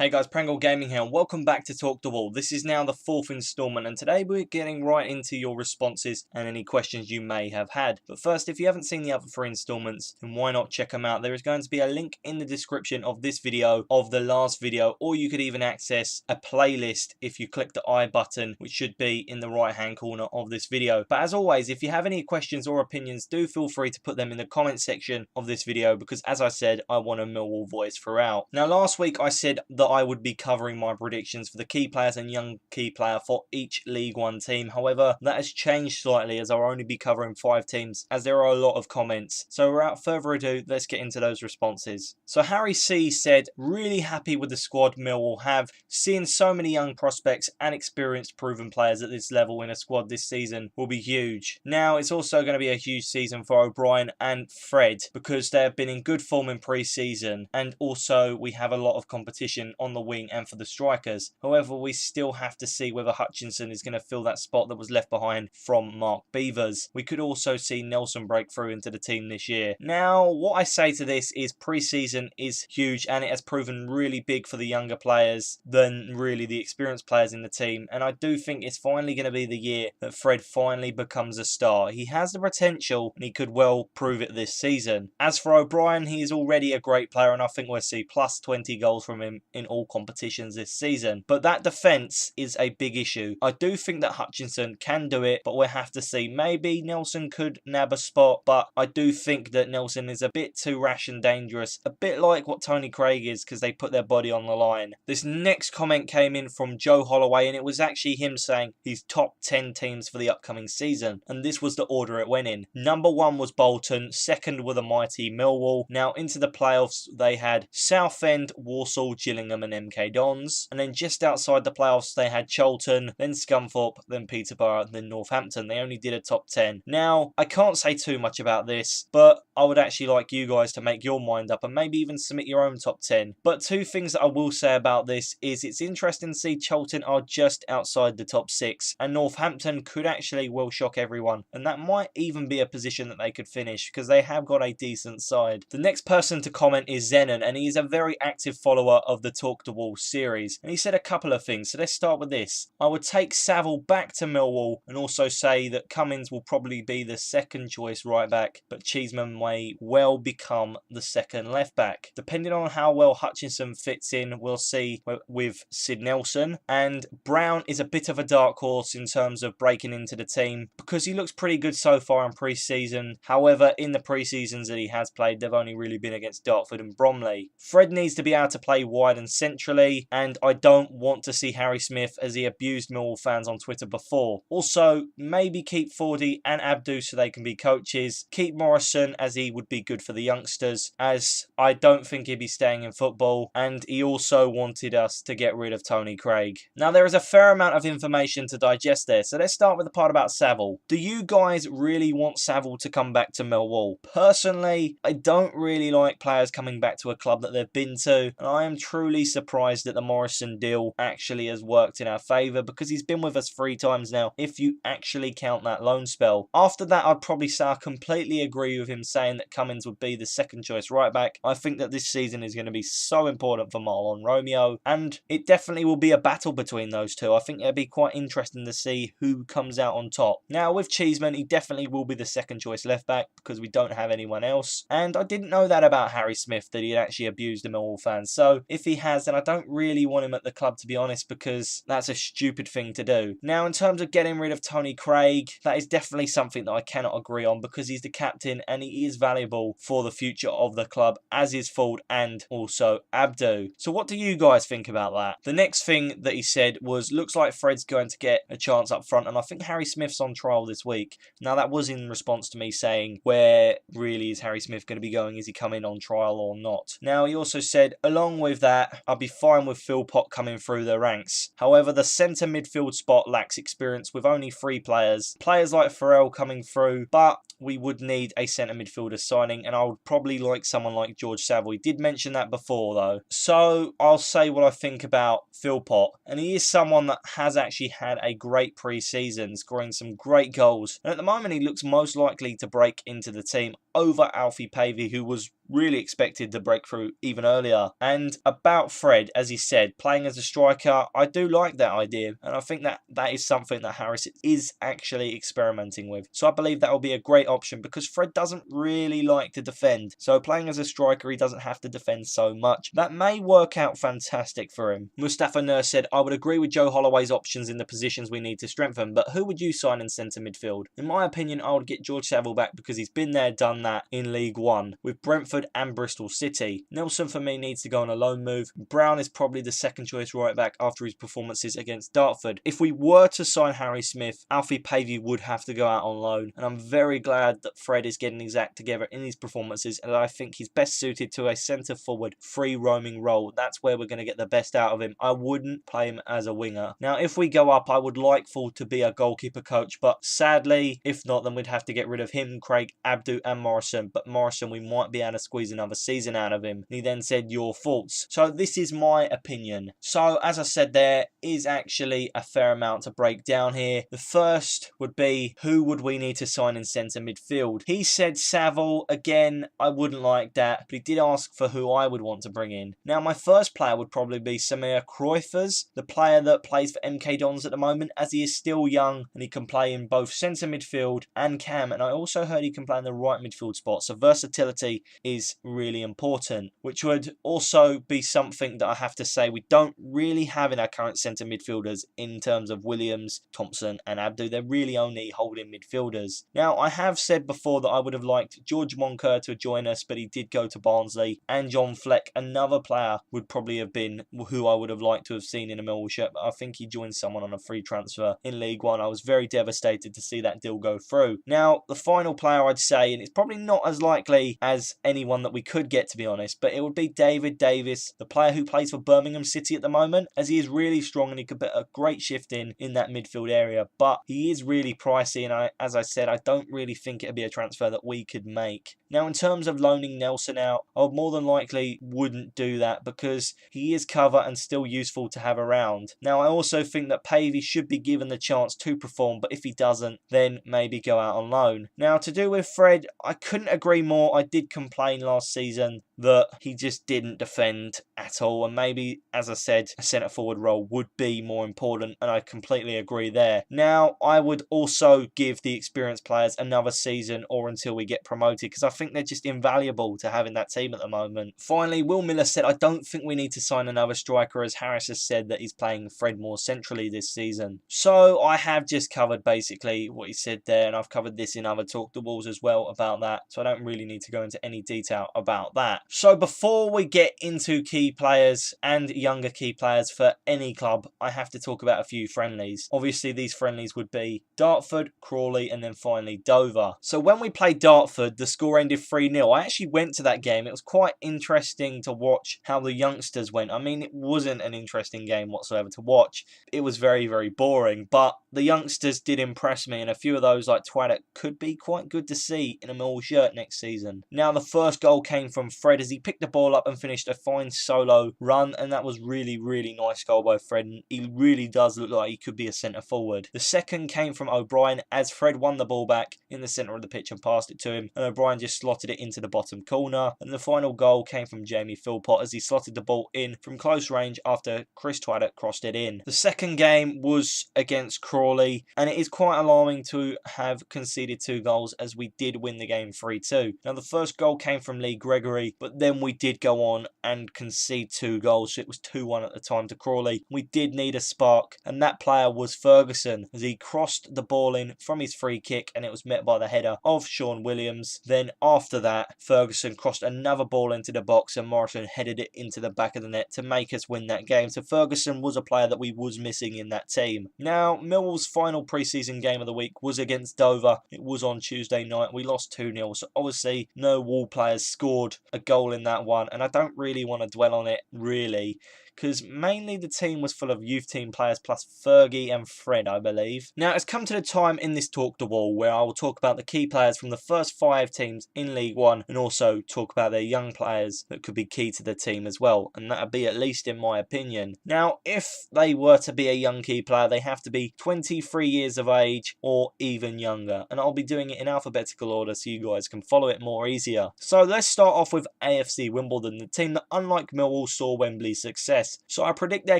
Hey guys, Prangell Gaming here, and welcome back to Talk the Wall. This is now the fourth installment, and today we're getting right into your responses and any questions you may have had. But first, if you haven't seen the other three installments, then why not check them out? There is going to be a link in the description of this video, of the last video, or you could even access a playlist if you click the I button, which should be in the right hand corner of this video. But as always, if you have any questions or opinions, do feel free to put them in the comment section of this video, because as I said, I want a Millwall voice throughout. Now, last week I said that I would be covering my predictions for the key players and young key player for each League One team. However, that has changed slightly, as I'll only be covering 5 teams, as there are a lot of comments. So without further ado, let's get into those responses. So Harry C said, really happy with the squad Millwall have. Seeing so many young prospects and experienced proven players at this level in a squad this season will be huge. Now, it's also going to be a huge season for O'Brien and Fred, because they have been in good form in pre-season, and also we have a lot of competition on the wing and for the strikers. However, we still have to see whether Hutchinson is going to fill that spot that was left behind from Mark Beavers. We could also see Nelson break through into the team this year. Now, what I say to this is pre-season is huge, and it has proven really big for the younger players than really the experienced players in the team, and I do think it's finally going to be the year that Fred finally becomes a star. He has the potential, and he could well prove it this season. As for O'Brien, he is already a great player, and I think we'll see plus 20 goals from him in all competitions this season. But that defence is a big issue. I do think that Hutchinson can do it, but we'll have to see. Maybe Nelson could nab a spot, but I do think that Nelson is a bit too rash and dangerous. A bit like what Tony Craig is, because they put their body on the line. This next comment came in from Joe Holloway, and it was actually him saying his top 10 teams for the upcoming season. And this was the order it went in. Number 1 was Bolton, second were the mighty Millwall. Now into the playoffs they had Southend, Walsall, Gillingham and MK Dons. And then just outside the playoffs they had Charlton, then Scunthorpe, then Peterborough, then Northampton. They only did a top 10. Now, I can't say too much about this, but I would actually like you guys to make your mind up and maybe even submit your own top 10. But two things that I will say about this is it's interesting to see Charlton are just outside the top 6, and Northampton could actually well shock everyone, and that might even be a position that they could finish, because they have got a decent side. The next person to comment is Zenon, and he is a very active follower of the Talk the Wall series, and he said a couple of things. So let's start with this. I would take Saville back to Millwall, and also say that Cummins will probably be the second choice right back, but Cheeseman may well become the second left back. Depending on how well Hutchinson fits in, we'll see with Sid Nelson. And Brown is a bit of a dark horse in terms of breaking into the team, because he looks pretty good so far in pre-season. However, in the pre-seasons that he has played, they've only really been against Dartford and Bromley. Fred needs to be able to play wide and centrally, and I don't want to see Harry Smith, as he abused Millwall fans on Twitter before. Also, maybe keep Fordy and Abdu so they can be coaches. Keep Morrison, as he would be good for the youngsters, as I don't think he'd be staying in football. And he also wanted us to get rid of Tony Craig. Now, there is a fair amount of information to digest there, so let's start with the part about Saville. Do you guys really want Saville to come back to Millwall? Personally, I don't really like players coming back to a club that they've been to, and I am truly surprised that the Morrison deal actually has worked in our favour, because he's been with us 3 times now, if you actually count that loan spell. After that, I'd probably say I completely agree with him saying that Cummins would be the second choice right back. I think that this season is going to be so important for Marlon Romeo, and it definitely will be a battle between those two. I think it'll be quite interesting to see who comes out on top. Now, with Cheeseman, he definitely will be the second choice left back, because we don't have anyone else. And I didn't know that about Harry Smith, that he had actually abused the Millwall fans. So if he has, then I don't really want him at the club, to be honest, because that's a stupid thing to do. Now, in terms of getting rid of Tony Craig, that is definitely something that I cannot agree on, because he's the captain and he is valuable for the future of the club, as is Ford and also Abdu. So what do you guys think about that? The next thing that he said was, looks like Fred's going to get a chance up front, and I think Harry Smith's on trial this week. Now, that was in response to me saying, where really is Harry Smith going to be going? Is he coming on trial or not? Now, he also said, along with that, I'd be fine with Philpott coming through the ranks. However, the centre midfield spot lacks experience with only 3 players. Players like Farrell coming through, but we would need a centre midfielder signing, and I would probably like someone like George Saville. He did mention that before though. So I'll say what I think about Philpott, and he is someone that has actually had a great pre-season, scoring some great goals, and at the moment he looks most likely to break into the team over Alfie Pavey, who was really expected the breakthrough even earlier. And about Fred, as he said, playing as a striker, I do like that idea, and I think that is something that Harris is actually experimenting with. So I believe that will be a great option because Fred doesn't really like to defend. So playing as a striker, he doesn't have to defend so much. That may work out fantastic for him. Mustafa Nur said, I would agree with Joe Holloway's options in the positions we need to strengthen, but who would you sign in centre midfield? In my opinion, I would get George Saville back because he's been there, done that in League One with Brentford and Bristol City. Nelson for me needs to go on a loan move. Brown is probably the second choice right back after his performances against Dartford. If we were to sign Harry Smith, Alfie Pavey would have to go out on loan, and I'm very glad that Fred is getting his act together in his performances, and I think he's best suited to a centre forward free roaming role. That's where we're going to get the best out of him. I wouldn't play him as a winger. Now if we go up, I would like Full to be a goalkeeper coach, but sadly if not, then we'd have to get rid of him, Craig, Abdu and Morrison. But Morrison, we might be able to squeeze another season out of him. And he then said, your thoughts. So this is my opinion. So as I said, there is actually a fair amount to break down here. The first would be, who would we need to sign in centre midfield? He said Saville. Again, I wouldn't like that, but he did ask for who I would want to bring in. Now my first player would probably be Samir Cruyffers, the player that plays for MK Dons at the moment, as he is still young and he can play in both centre midfield and cam, and I also heard he can play in the right midfield spot, so versatility is really important, which would also be something that I have to say we don't really have in our current centre midfielders in terms of Williams, Thompson and Abdu. They're really only holding midfielders. Now I have said before that I would have liked George Moncur to join us, but he did go to Barnsley, and John Fleck, another player, would probably have been who I would have liked to have seen in a Millwall shirt, but I think he joined someone on a free transfer in League One. I was very devastated to see that deal go through. Now the final player I'd say, and it's probably not as likely as anyone that we could get to be honest, but it would be David Davis, the player who plays for Birmingham City at the moment, as he is really strong and he could put a great shift in that midfield area, but he is really pricey, and as I said, I don't really think it'd be a transfer that we could make. Now in terms of loaning Nelson out, I would more than likely wouldn't do that because he is cover and still useful to have around. Now I also think that Pavey should be given the chance to perform, but if he doesn't, then maybe go out on loan. Now to do with Fred, I couldn't agree more. I did complain last season that he just didn't defend at all, and maybe, as I said, a centre forward role would be more important, and I completely agree there. Now I would also give the experienced players another season or until we get promoted, because I think they're just invaluable to have in that team at the moment. Finally, Will Miller said, I don't think we need to sign another striker, as Harris has said that he's playing Fred more centrally this season. So I have just covered basically what he said there, and I've covered this in other Talk the Walls as well about that, so I don't really need to go into any detail about that. So before we get into key players and younger key players for any club, I have to talk about a few friendlies. Obviously these friendlies would be Dartford, Crawley and then finally Dover. So when we played Dartford, the score ended 3-0. I actually went to that game. It was quite interesting to watch how the youngsters went. I mean, it wasn't an interesting game whatsoever to watch. It was very, very boring, but the youngsters did impress me, and a few of those like Twaddock could be quite good to see in a Millwall shirt next season. Now the first goal came from Fred as he picked the ball up and finished a fine solo run, and that was really, really nice goal by Fred, and he really does look like he could be a centre forward. The second came from O'Brien as Fred won the ball back in the centre of the pitch and passed it to him, and O'Brien just slotted it into the bottom corner. And the final goal came from Jamie Philpott as he slotted the ball in from close range after Chris Twaddock crossed it in. The second game was against Crawley, and it is quite alarming to have conceded 2 goals as we did win the game 3-2. Now the first goal came from Lee Gregory, but then we did go on and concede 2 goals, so it was 2-1 at the time to Crawley. We did need a spark, and that player was Ferguson as he crossed the ball in from his free kick, and it was met by the header of Sean Williams. Then after that, Ferguson crossed another ball into the box and Morrison headed it into the back of the net to make us win that game. So Ferguson was a player that we was missing in that team. Now Millwall's final pre-season game of the week was against Dover. It was on Tuesday night. We lost 2-0, so obviously no Wall players scored a goal in that one, and I don't really want to dwell on it really, because mainly the team was full of youth team players plus Fergie and Fred, I believe. Now it's come to the time in this Talk the Wall where I will talk about the key players from the first 5 teams in League One, and also talk about their young players that could be key to the team as well, and that would be at least in my opinion. Now if they were to be a young key player, they have to be 23 years of age or even younger. And I'll be doing it in alphabetical order so you guys can follow it more easier. So let's start off with AFC Wimbledon, the team that unlike Millwall saw Wembley's success. So I predict their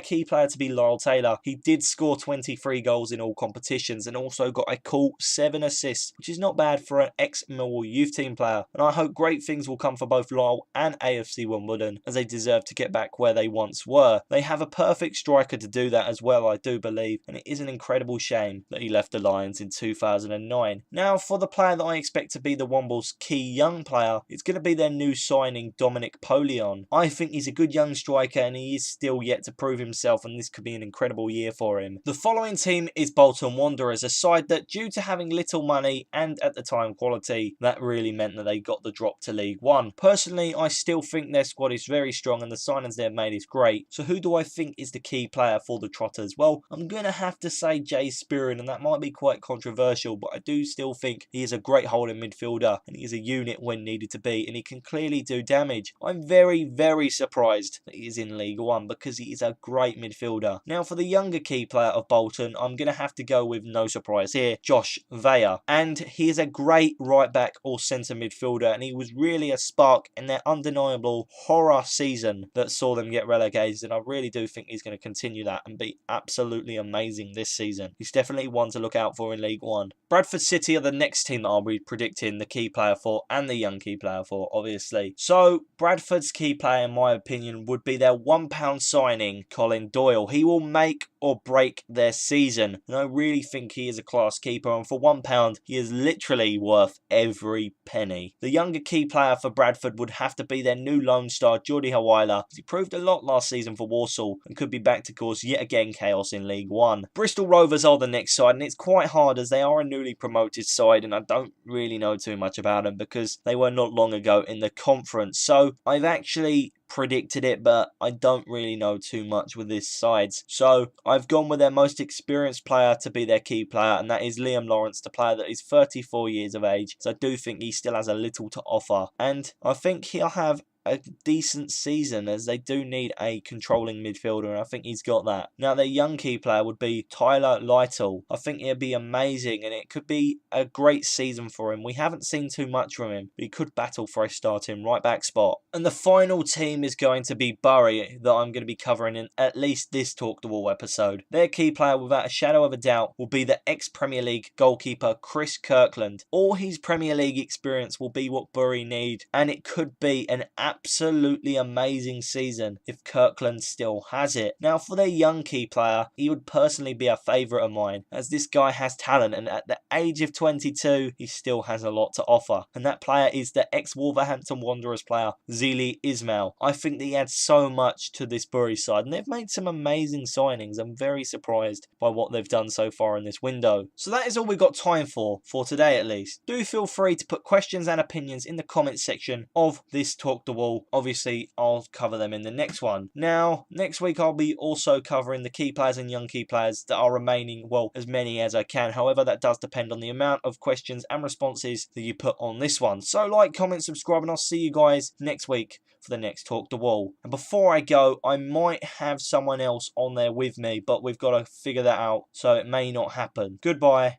key player to be Lyle Taylor. He did score 23 goals in all competitions and also got a cool 7 assists, which is not bad for an ex-Millwall youth team player. And I hope great things will come for both Lyle and AFC Wimbledon, as they deserve to get back where they once were. They have a perfect striker to do that as well, I do believe, and it is an incredible shame that he left the Lions in 2009. Now, for the player that I expect to be the Womble's key young player, it's going to be their new signing, Dominic Polion. I think he's a good young striker and he is still yet to prove himself, and this could be an incredible year for him. The following team is Bolton Wanderers, a side that, due to having little money and at the time quality, that really meant that they got the drop to League One. Personally, I still think their squad is very strong and the signings they've made is great. So who do I think is the key player for the Trotters? Well, I'm going to have to say Jay Spearin, and that might be quite controversial, but I do still think he is a great holding midfielder and he is a unit when needed to be, and he can clearly do damage. I'm very, very surprised that he is in League One because he is a great midfielder. Now, for the younger key player of Bolton, I'm going to have to go with, no surprise here, Josh Weah. And he is a great right back or centre midfielder, and he was really a spark in their undeniable horror season that saw them get relegated, and I really do think he's going to continue that and be absolutely amazing this season. He's definitely one to look out for in League One. Bradford City are the next team that I'll be predicting the key player for and the young key player for, obviously. So Bradford's key player, in my opinion, would be their £1 signing, Colin Doyle. He will make or break their season, and I really think he is a class keeper, and for £1 he is literally worth every penny. The younger key player for Bradford would have to be their new Lone Star, Jordi Hawala. He proved a lot last season for Walsall and could be back to cause yet again chaos in League One. Bristol Rovers are the next side, and it's quite hard as they are a newly promoted side, and I don't really know too much about them because they were not long ago in the conference. So I've actually predicted it, but I don't really know too much with this sides. So I've gone with their most experienced player to be their key player, and that is Liam Lawrence, the player that is 34 years of age. So I do think he still has a little to offer, and I think he'll have a decent season as they do need a controlling midfielder, and I think he's got that. Now, their young key player would be Tyler Lytle. I think he'll be amazing and it could be a great season for him. We haven't seen too much from him, but he could battle for a starting right back spot. And the final team is going to be Bury, that I'm going to be covering in at least this Talk the Wall episode. Their key player, without a shadow of a doubt, will be the ex-Premier League goalkeeper Chris Kirkland. All his Premier League experience will be what Bury need, and it could be an absolutely amazing season if Kirkland still has it. Now, for their young key player, he would personally be a favourite of mine, as this guy has talent, and at the age of 22 he still has a lot to offer, and that player is the ex-Wolverhampton Wanderers player Zili Ismail. I think that he adds so much to this Bury side, and they've made some amazing signings. I'm very surprised by what they've done so far in this window. So that is all we've got time for today at least. Do feel free to put questions and opinions in the comments section of this Talk the Wall. Obviously, I'll cover them in the next one. Now, next week I'll be also covering the key players and young key players that are remaining, well, as many as I can. However, that does depend on the amount of questions and responses that you put on this one. So like, comment, subscribe, and I'll see you guys next week for the next Talk the Wall. And before I go, I might have someone else on there with me, but we've got to figure that out, so it may not happen. Goodbye.